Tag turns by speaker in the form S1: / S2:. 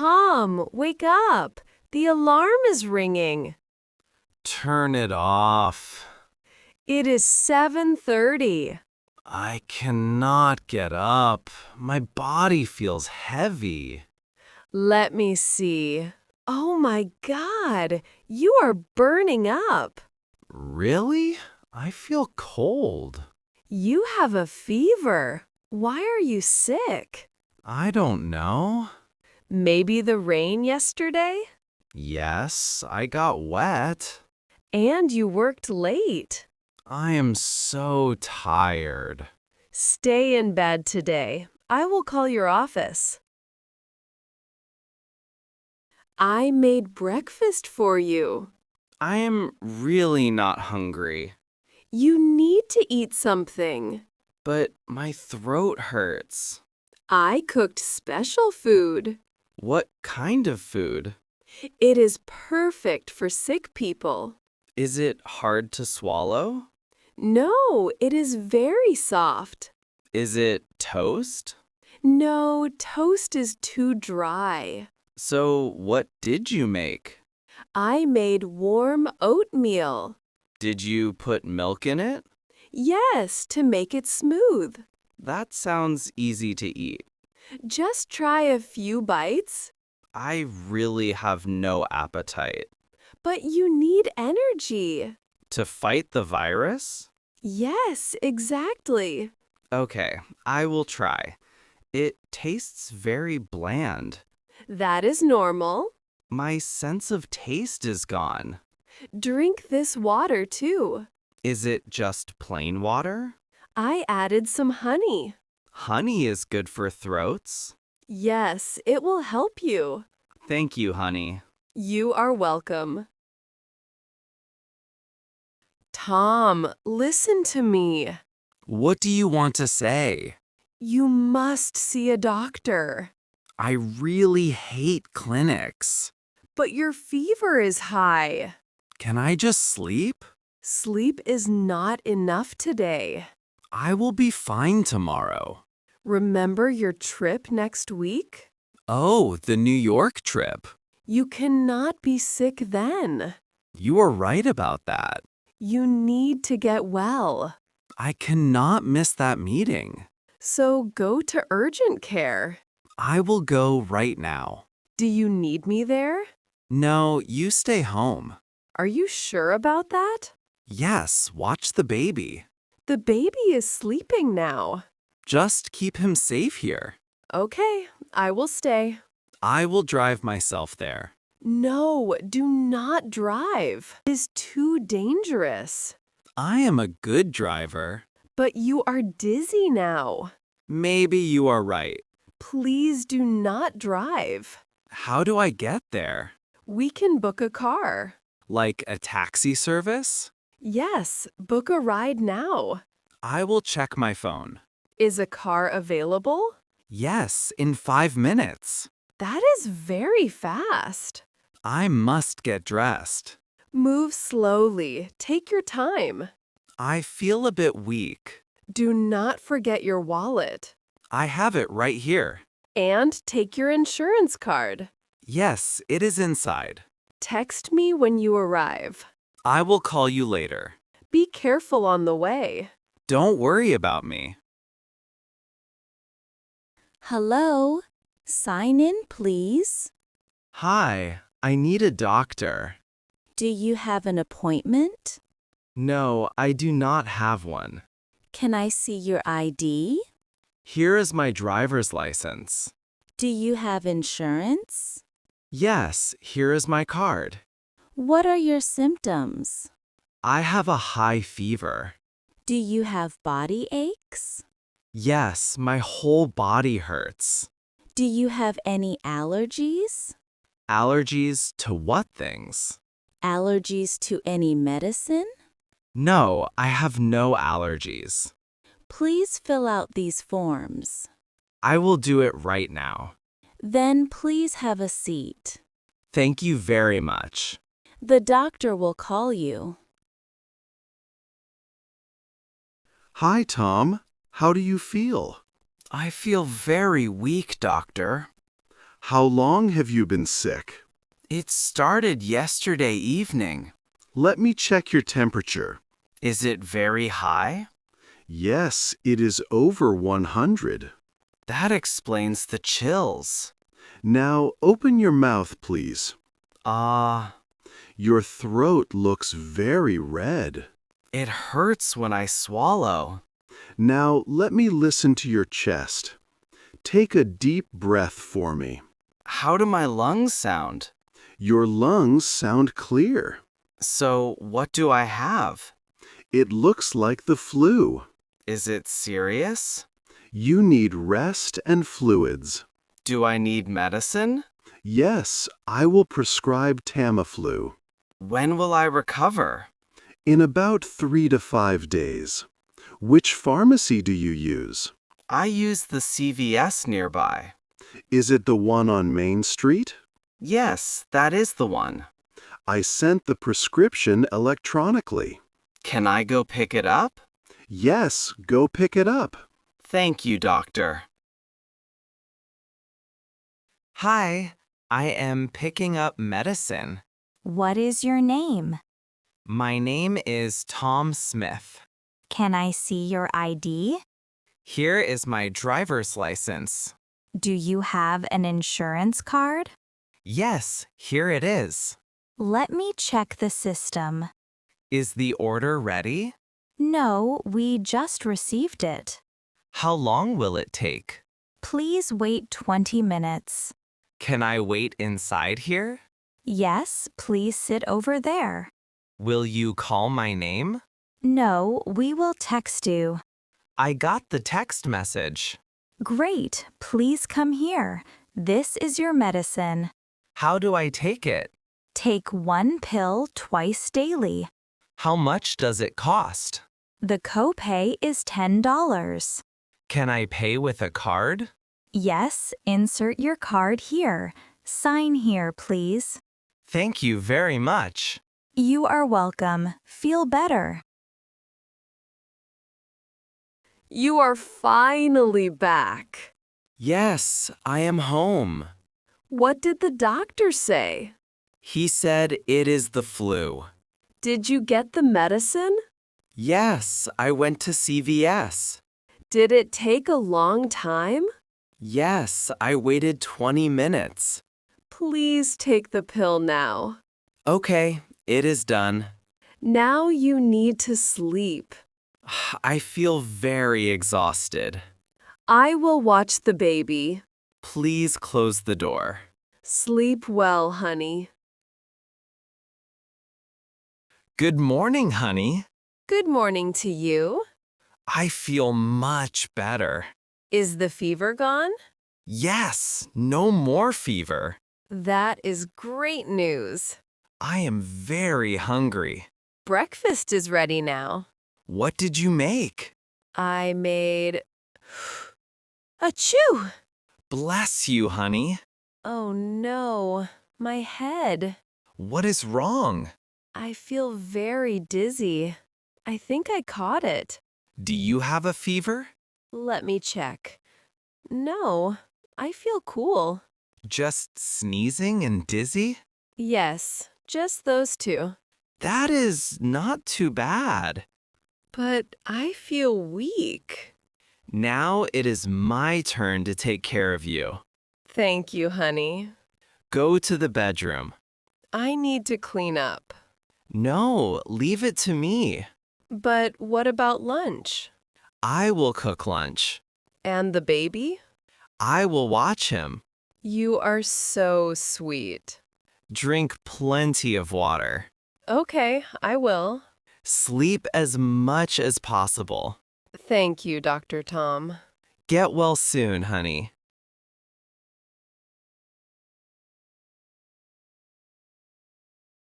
S1: Tom, wake up. The alarm is ringing.
S2: Turn it off.
S1: It is 7:30.
S2: I cannot get up. My body feels heavy.
S1: Let me see. Oh my God, you are burning up.
S2: Really? I feel cold.
S1: You have a fever. Why are you sick?
S2: I don't know.
S1: Maybe the rain yesterday?
S2: Yes, I got wet.
S1: And you worked late.
S2: I am so tired.
S1: Stay in bed today. I will call your office. I made breakfast for you.
S2: I am really not hungry,
S1: You need to eat something.
S2: but my throat hurts.
S1: I cooked special food.
S2: What kind of food?
S1: It is perfect for sick people.
S2: Is it hard to swallow?
S1: No, it is very soft.
S2: Is it toast?
S1: No, toast is too dry.
S2: So, what did you make?
S1: I made warm oatmeal.
S2: Did you put milk in it?
S1: Yes, to make it smooth.
S2: That sounds easy to eat.
S1: Just try a few bites.
S2: I really have no appetite.
S1: But you need energy.
S2: To fight the virus?
S1: Yes, exactly.
S2: Okay, I will try. It tastes very bland.
S1: That is normal.
S2: My sense of taste is gone.
S1: Drink this water too.
S2: Is it just plain water?
S1: I added some honey.
S2: Honey is good for throats.
S1: Yes, it will help you.
S2: Thank you, honey.
S1: You are welcome. Tom, listen to me.
S2: What do you want to say?
S1: You must see a doctor.
S2: I really hate clinics.
S1: But your fever is high.
S2: Can I just sleep?
S1: Sleep is not enough today.
S2: I will be fine tomorrow.
S1: Remember your trip next week?
S2: Oh, the New York trip.
S1: You cannot be sick then.
S2: You are right about that.
S1: You need to get well.
S2: I cannot miss that meeting.
S1: So go to urgent care.
S2: I will go right now.
S1: Do you need me there?
S2: No, you stay home.
S1: Are you sure about that?
S2: Yes, watch the baby.
S1: The baby is sleeping now.
S2: Just keep him safe here.
S1: Okay, I will stay.
S2: I will drive myself there.
S1: No, do not drive. It is too dangerous.
S2: I am a good driver.
S1: But you are dizzy now.
S2: Maybe you are right.
S1: Please do not drive.
S2: How do I get there?
S1: We can book a car.
S2: Like a taxi service?
S1: Yes, book a ride now.
S2: I will check my phone.
S1: Is a car available?
S2: Yes, in 5 minutes.
S1: That is very fast.
S2: I must get dressed.
S1: Move slowly. Take your time.
S2: I feel a bit weak.
S1: Do not forget your wallet.
S2: I have it right here.
S1: And take your insurance card.
S2: Yes, it is inside.
S1: Text me when you arrive.
S2: I will call you later.
S1: Be careful on the way.
S2: Don't worry about me.
S3: Hello? Sign in, please.
S2: Hi, I need a doctor.
S3: Do you have an appointment?
S2: No, I do not have one.
S3: Can I see your ID?
S2: Here is my driver's license.
S3: Do you have insurance?
S2: Yes, here is my card.
S3: What are your symptoms?
S2: I have a high fever.
S3: Do you have body aches?
S2: Yes, my whole body hurts.
S3: Do you have any allergies?
S2: Allergies to what things?
S3: Allergies to any medicine?
S2: No, I have no allergies.
S3: Please fill out these forms.
S2: I will do it right now.
S3: Then please have a seat.
S2: Thank you very much.
S3: The doctor will call you.
S4: Hi, Tom. How do you feel?
S2: I feel very weak, doctor.
S4: How long have you been sick?
S2: It started yesterday evening.
S4: Let me check your temperature.
S2: Is it very high?
S4: Yes, it is over 100.
S2: That explains the chills.
S4: Now open your mouth, please.
S2: Ah,
S4: Your throat looks very red.
S2: it hurts when I swallow.
S4: Now let me listen to your chest. Take a deep breath for me.
S2: How do my lungs sound?
S4: Your lungs sound clear.
S2: So, what do I have?
S4: It looks like the flu.
S2: Is it serious?
S4: You need rest and fluids.
S2: Do I need medicine?
S4: Yes, I will prescribe Tamiflu.
S2: When will I recover?
S4: In about 3 to 5 days. Which pharmacy do you use?
S2: I use the CVS nearby.
S4: Is it the one on Main Street?
S2: Yes, that is the one.
S4: I sent the prescription electronically.
S2: Can I go pick it up?
S4: Yes, go pick it up.
S2: Thank you, doctor. Hi, I am picking up medicine.
S5: What is your name?
S2: My name is Tom Smith.
S5: Can I see your ID?
S2: Here is my driver's license.
S5: Do you have an insurance card?
S2: Yes, here it is.
S5: Let me check the system.
S2: Is the order ready?
S5: No, we just received it.
S2: How long will it take?
S5: Please wait 20 minutes.
S2: Can I wait inside here?
S5: Yes, please sit over there.
S2: Will you call my name?
S5: No, we will text you.
S2: I got the text message.
S5: Great, please come here. This is your medicine.
S2: How do I take it?
S5: Take 1 pill twice daily.
S2: How much does it cost?
S5: The copay is $10.
S2: Can I pay with a card?
S5: Yes, insert your card here. Sign here, please.
S2: Thank you very much.
S5: You are welcome. Feel better.
S1: You are finally back.
S2: Yes, I am home.
S1: What did the doctor say?
S2: He said it is the flu.
S1: Did you get the medicine?
S2: Yes, I went to CVS.
S1: Did it take a long time?
S2: Yes, I waited 20 minutes.
S1: Please take the pill now.
S2: Okay, it is done.
S1: Now you need to sleep.
S2: I feel very exhausted.
S1: I will watch the baby.
S2: Please close the door.
S1: Sleep well, honey.
S2: Good morning, honey.
S1: Good morning to you.
S2: I feel much better.
S1: Is the fever gone?
S2: Yes, no more fever.
S1: That is great news.
S2: I am very hungry.
S1: Breakfast is ready now.
S2: What did you make?
S1: I made... Achoo!
S2: Bless you, honey.
S1: Oh no, my head.
S2: What is wrong?
S1: I feel very dizzy. I think I caught it.
S2: Do you have a fever?
S1: Let me check. No, I feel cool.
S2: Just sneezing and dizzy?
S1: Yes, just those two.
S2: That is not too bad.
S1: But I feel weak.
S2: Now it is my turn to take care of you.
S1: Thank you, honey.
S2: Go to the bedroom.
S1: I need to clean up.
S2: No, leave it to me.
S1: But what about lunch?
S2: I will cook lunch.
S1: And the baby?
S2: I will watch him.
S1: You are so sweet.
S2: Drink plenty of water.
S1: Okay, I will.
S2: Sleep as much as possible.
S1: Thank you, Dr. Tom.
S2: Get well soon, honey.